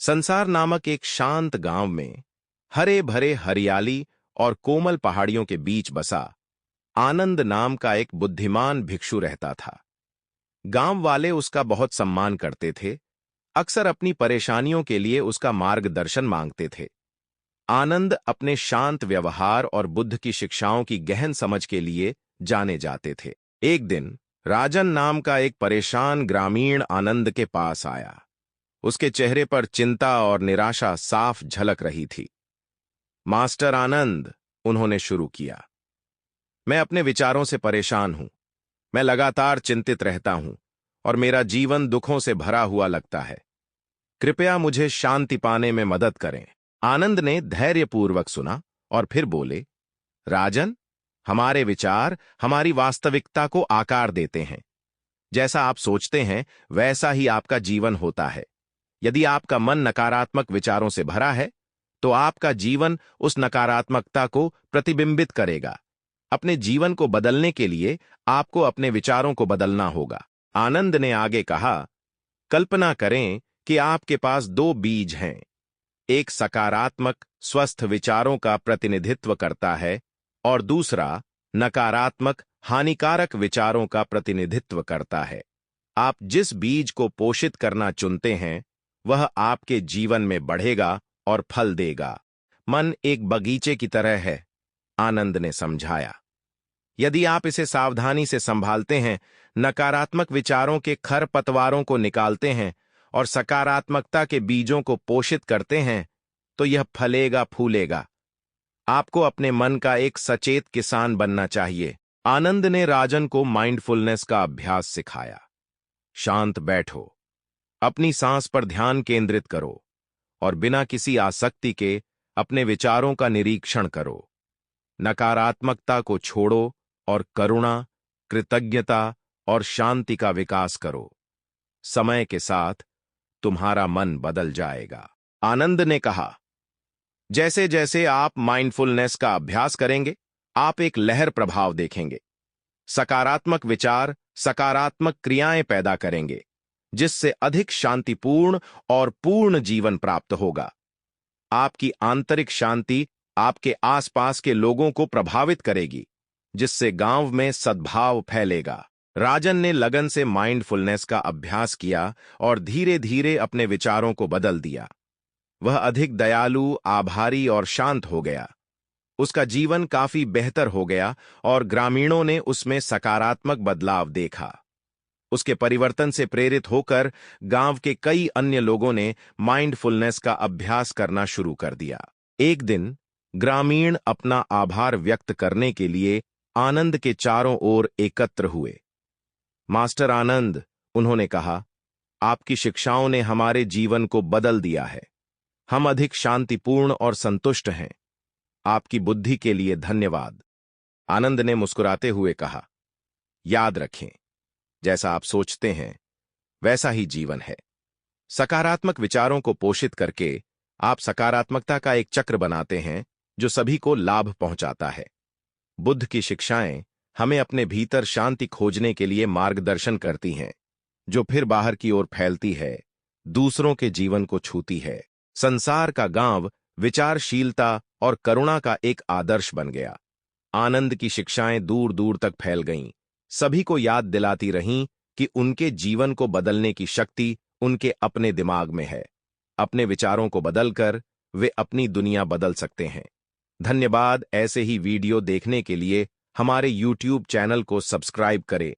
संसार नामक एक शांत गांव में हरे भरे हरियाली और कोमल पहाड़ियों के बीच बसा आनंद नाम का एक बुद्धिमान भिक्षु रहता था। गांव वाले उसका बहुत सम्मान करते थे, अक्सर अपनी परेशानियों के लिए उसका मार्गदर्शन मांगते थे। आनंद अपने शांत व्यवहार और बुद्ध की शिक्षाओं की गहन समझ के लिए जाने जाते थे। एक दिन राजन नाम का एक परेशान ग्रामीण आनंद के पास आया। उसके चेहरे पर चिंता और निराशा साफ झलक रही थी। मास्टर आनंद, उन्होंने शुरू किया, मैं अपने विचारों से परेशान हूं। मैं लगातार चिंतित रहता हूं और मेरा जीवन दुखों से भरा हुआ लगता है। कृपया मुझे शांति पाने में मदद करें। आनंद ने धैर्यपूर्वक सुना और फिर बोले, राजन, हमारे विचार हमारी वास्तविकता को आकार देते हैं। जैसा आप सोचते हैं वैसा ही आपका जीवन होता है। यदि आपका मन नकारात्मक विचारों से भरा है तो आपका जीवन उस नकारात्मकता को प्रतिबिंबित करेगा। अपने जीवन को बदलने के लिए आपको अपने विचारों को बदलना होगा। आनंद ने आगे कहा, कल्पना करें कि आपके पास दो बीज हैं। एक सकारात्मक स्वस्थ विचारों का प्रतिनिधित्व करता है और दूसरा नकारात्मक हानिकारक विचारों का प्रतिनिधित्व करता है। आप जिस बीज को पोषित करना चुनते हैं वह आपके जीवन में बढ़ेगा और फल देगा। मन एक बगीचे की तरह है, आनंद ने समझाया। यदि आप इसे सावधानी से संभालते हैं, नकारात्मक विचारों के खरपतवारों को निकालते हैं और सकारात्मकता के बीजों को पोषित करते हैं, तो यह फलेगा फूलेगा। आपको अपने मन का एक सचेत किसान बनना चाहिए। आनंद ने राजन को माइंडफुलनेस का अभ्यास सिखाया। शांत बैठो, अपनी सांस पर ध्यान केंद्रित करो और बिना किसी आसक्ति के अपने विचारों का निरीक्षण करो। नकारात्मकता को छोड़ो और करुणा, कृतज्ञता और शांति का विकास करो। समय के साथ तुम्हारा मन बदल जाएगा। आनंद ने कहा, जैसे जैसे आप माइंडफुलनेस का अभ्यास करेंगे, आप एक लहर प्रभाव देखेंगे। सकारात्मक विचार सकारात्मक क्रियाएं पैदा करेंगे, जिससे अधिक शांतिपूर्ण और पूर्ण जीवन प्राप्त होगा। आपकी आंतरिक शांति आपके आसपास के लोगों को प्रभावित करेगी, जिससे गांव में सद्भाव फैलेगा। राजन ने लगन से माइंडफुलनेस का अभ्यास किया और धीरे धीरे अपने विचारों को बदल दिया। वह अधिक दयालु, आभारी और शांत हो गया। उसका जीवन काफी बेहतर हो गया और ग्रामीणों ने उसमें सकारात्मक बदलाव देखा। उसके परिवर्तन से प्रेरित होकर गांव के कई अन्य लोगों ने माइंडफुलनेस का अभ्यास करना शुरू कर दिया। एक दिन ग्रामीण अपना आभार व्यक्त करने के लिए आनंद के चारों ओर एकत्र हुए। मास्टर आनंद, उन्होंने कहा, आपकी शिक्षाओं ने हमारे जीवन को बदल दिया है। हम अधिक शांतिपूर्ण और संतुष्ट हैं। आपकी बुद्धि के लिए धन्यवाद। आनंद ने मुस्कुराते हुए कहा, याद रखें, जैसा आप सोचते हैं वैसा ही जीवन है। सकारात्मक विचारों को पोषित करके आप सकारात्मकता का एक चक्र बनाते हैं जो सभी को लाभ पहुंचाता है। बुद्ध की शिक्षाएं हमें अपने भीतर शांति खोजने के लिए मार्गदर्शन करती हैं, जो फिर बाहर की ओर फैलती है, दूसरों के जीवन को छूती है। संसार का गांव विचारशीलता और करुणा का एक आदर्श बन गया। आनंद की शिक्षाएं दूर दूर तक फैल गईं, सभी को याद दिलाती रहीं कि उनके जीवन को बदलने की शक्ति उनके अपने दिमाग में है। अपने विचारों को बदलकर वे अपनी दुनिया बदल सकते हैं। धन्यवाद। ऐसे ही वीडियो देखने के लिए हमारे YouTube चैनल को सब्सक्राइब करें